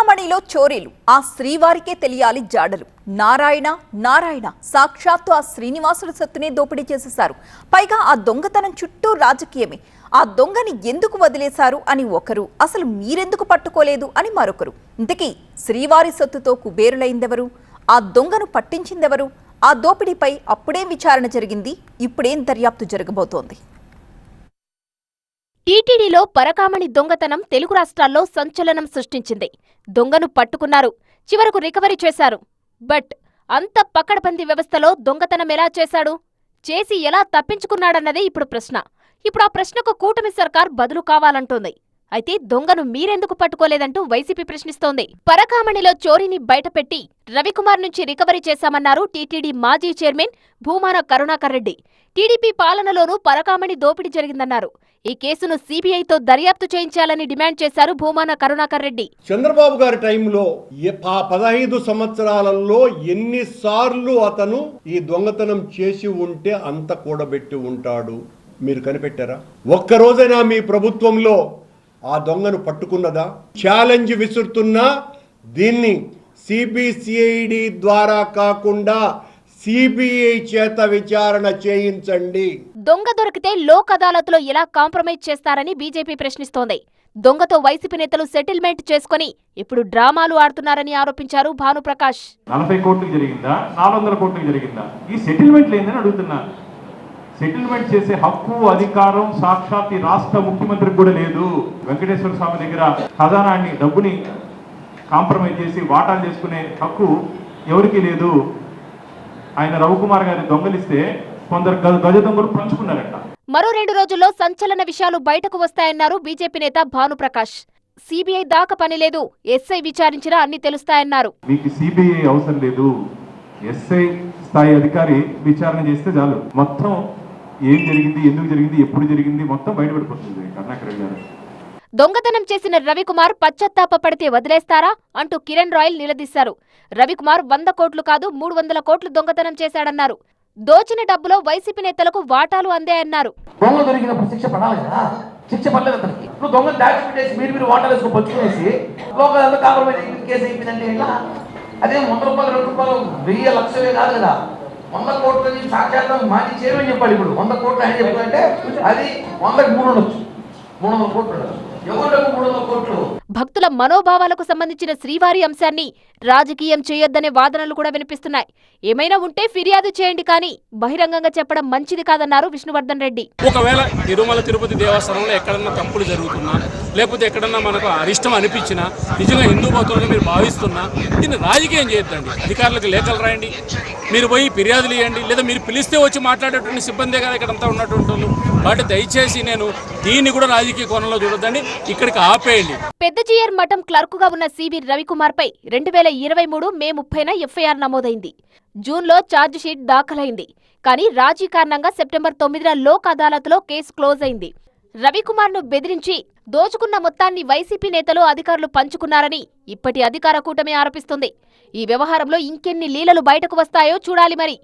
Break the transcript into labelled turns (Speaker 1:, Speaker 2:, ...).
Speaker 1: పరకామణిలో చోరీలు ఆ శ్రీవారికే తెలియాలి జాడలు. నారాయణ నారాయణ సాక్షాత్తు ఆ శ్రీనివాసుల సొత్తునే దోపిడీ చేసేశారు. పైగా ఆ దొంగతనం చుట్టూ రాజకీయమే. ఆ దొంగని ఎందుకు వదిలేశారు అని ఒకరు, అసలు మీరెందుకు పట్టుకోలేదు అని మరొకరు. ఇంతకీ శ్రీవారి సొత్తుతో కుబేరులైందెవరు? ఆ దొంగను పట్టించిందెవరు? ఆ దోపిడీపై అప్పుడేం విచారణ జరిగింది? ఇప్పుడేం దర్యాప్తు జరగబోతోంది?
Speaker 2: టీటీడీలో పరకామణి దొంగతనం తెలుగు రాష్ట్రాల్లో సంచలనం సృష్టించింది. దొంగను పట్టుకున్నారు, చివరకు రికవరీ చేశారు. బట్ అంత పకడ్బందీ వ్యవస్థలో దొంగతనం ఎలా చేశాడు, చేసి ఎలా తప్పించుకున్నాడన్నదే ఇప్పుడు ప్రశ్న. ఇప్పుడు ఆ ప్రశ్నకు కూటమి సర్కార్ బదులు కావాలంటోంది. అయితే దొంగను మీరెందుకు పట్టుకోలేదంటూ వైసీపీ ప్రశ్నిస్తోంది. పరకామణిలో చోరీని బయటపెట్టి రవికుమార్ నుంచి రికవరీ చేశామన్నారు టీటీడీ మాజీ చైర్మన్ భూమాన కరుణాకర్ రెడ్డి. టీడీపీ పాలనలోనూ పరకామణి దోపిడీ జరిగిందన్నారు. ఈ కేసును సీబీఐతో దర్యాప్తు చేయించాలని డిమాండ్ చేశారు భూమాన కరుణాకర్ రెడ్డి.
Speaker 3: చంద్రబాబు గారి టైంలో 15 సంవత్సరాలలో ఎన్నిసార్లు అతను ఈ దొంగతనం చేసి ఉంటే అంత కూడబెట్టి ఉంటాడు మీరు కనిపెట్టారా? ఒక్కరోజైనా మీ ప్రభుత్వంలో ఆ దొంగను పట్టుకున్నదా? ఛాలెంజ్ విసురుతున్నా దీన్ని సిబిసిఐడి ద్వారా కాకుండా సిబిఐ చేత విచారణ చేయించండి.
Speaker 2: దొంగ దొరికితే లోక్ అదాలత్లో ఎలా కాంప్రమైజ్ చేస్తారని బీజేపీ ప్రశ్నిస్తోంది. దొంగతో వైసీపీ నేతలు సెటిల్మెంట్ చేసుకుని ఇప్పుడు డ్రామాలు ఆడుతున్నారని ఆరోపించారు భానుప్రకాష్.
Speaker 4: 40 కోట్లకు జరిగిందా, 400 కోట్లకు జరిగిందా? ఈ సెటిల్మెంట్ లేదని అడుగుతున్నా. సెటిల్మెంట్ చేసే హక్కు, అధికారం సాక్షాత్ ఈ రాష్ట్ర ముఖ్యమంత్రికి కూడా లేదు. వెంకటేశ్వర స్వామి దగ్గర ఖజానాన్ని, డబ్బుని కాంప్రమైజ్ చేసి వాటాలు చేసుకునే హక్కు ఎవరికీ లేదు. ఆయన రవికుమార్ గారి దొంగలిస్తే కొందరు గజ దొంగలు పంచుకున్నారట.
Speaker 2: మరో 2 రోజుల్లో సంచలన విషయాలు బయటకు వస్తాయన్నారు బీజేపీ నేత భానుప్రకాష్. సీబీఐ దాకా పని లేదు, ఎస్ఐ విచారించినా అన్ని తెలుస్తాయన్నారు.
Speaker 4: మీకు సీబీఐ అవసరం లేదు, ఎస్ఐ స్థాయి అధికారి విచారణ చేస్తే చాలు. మొత్తం ఏం జరిగింది, ఎందుకు జరిగింది, ఎప్పుడు జరిగింది మొత్తం బయటపడిపోతుంది. కరుణాకర్ రెడ్డి గారు
Speaker 2: దొంగతనం చేసిన రవికుమార్ పశ్చాత్తాప పడితే వదిలేస్తారా అంటూ కిరణ్ రాయల్ నిలదీశారు. రవికుమార్ 100 కోట్లు కాదు 300 కోట్లు దొంగతనం చేశాడన్నారు. దోచిన డబ్బులో వైసీపీ నేతలకు వాటాలు అందాయన్నారు.
Speaker 5: దొంగ దొరికినప్పుడు శిక్ష పడాలి కదా, శిక్ష పడలేదు అతనికి. నువ్వు దొంగ దాచిపెట్టేసి మీరు వాటాలు వేసుకుని పంచుకునేసి లోకల్ కాంప్రమైజ్ కేసు అయిపోయిందంటే అదే 100 రూపాయలు 2 రూపాయలు 1000 లక్షలే కాదు కదా, 100 కోట్ల నుంచి సాక్షాత్తం మాజీ చైర్మన్ చెప్పాలి. ఇప్పుడు 100 కోట్లు ఆయన చెప్పాలంటే అది 100కి 3 ఉండొచ్చు, 300 కోట్లు.
Speaker 2: భక్తుల మనోభావాలకు సంబంధించిన శ్రీవారి అంశాన్ని రాజకీయం చేయొద్దనే వాదనలు కూడా వినిపిస్తున్నాయి. ఏమైనా ఉంటే ఫిర్యాదు చేయండి, కానీ బహిరంగంగా చెప్పడం మంచిది కాదన్నారు విష్ణువర్ధన్ రెడ్డి.
Speaker 6: ఒకవేళ తిరుమల తిరుపతి దేవస్థానంలో ఎక్కడన్నా తప్పులు జరుగుతున్నా, లేకపోతే ఎక్కడన్నా మనకు అరిష్టం అనిపించినా, నిజంగా హిందూ భక్తులుగా మీరు భావిస్తున్నా దీన్ని రాజకీయం చేయొద్దండి. అధికారులకు లేఖలు రాయండి, మీరు పోయి ఫిర్యాదులు ఇవ్వండి, లేదా మీరు పిలిస్తే వచ్చి మాట్లాడేటువంటి సిబ్బందే కదా ఇక్కడంతా ఉన్నటువంటి. వాటి దయచేసి నేను దీన్ని కూడా రాజకీయ కోణంలో చూడొద్దండి, ఇక్కడికి ఆపేయండి.
Speaker 2: పెద్దజీయర్ మఠం క్లర్కుగా ఉన్న సివి రవికుమార్ పై 2023 మే 30న ఎఫ్ఐఆర్ నమోదైంది. జూన్లో ఛార్జ్ షీట్ దాఖలైంది. కానీ రాజీ కారణంగా సెప్టెంబర్ 9న లోక్ అదాలత్లో కేసు క్లోజ్ అయింది. రవికుమార్ ను బెదిరించి దోచుకున్న మొత్తాన్ని వైసీపీ నేతలు, అధికారులు పంచుకున్నారని ఇప్పటి అధికార కూటమి ఆరోపిస్తుంది. ఈ వ్యవహారంలో ఇంకెన్ని లీలలు బయటకు వస్తాయో చూడాలి మరి.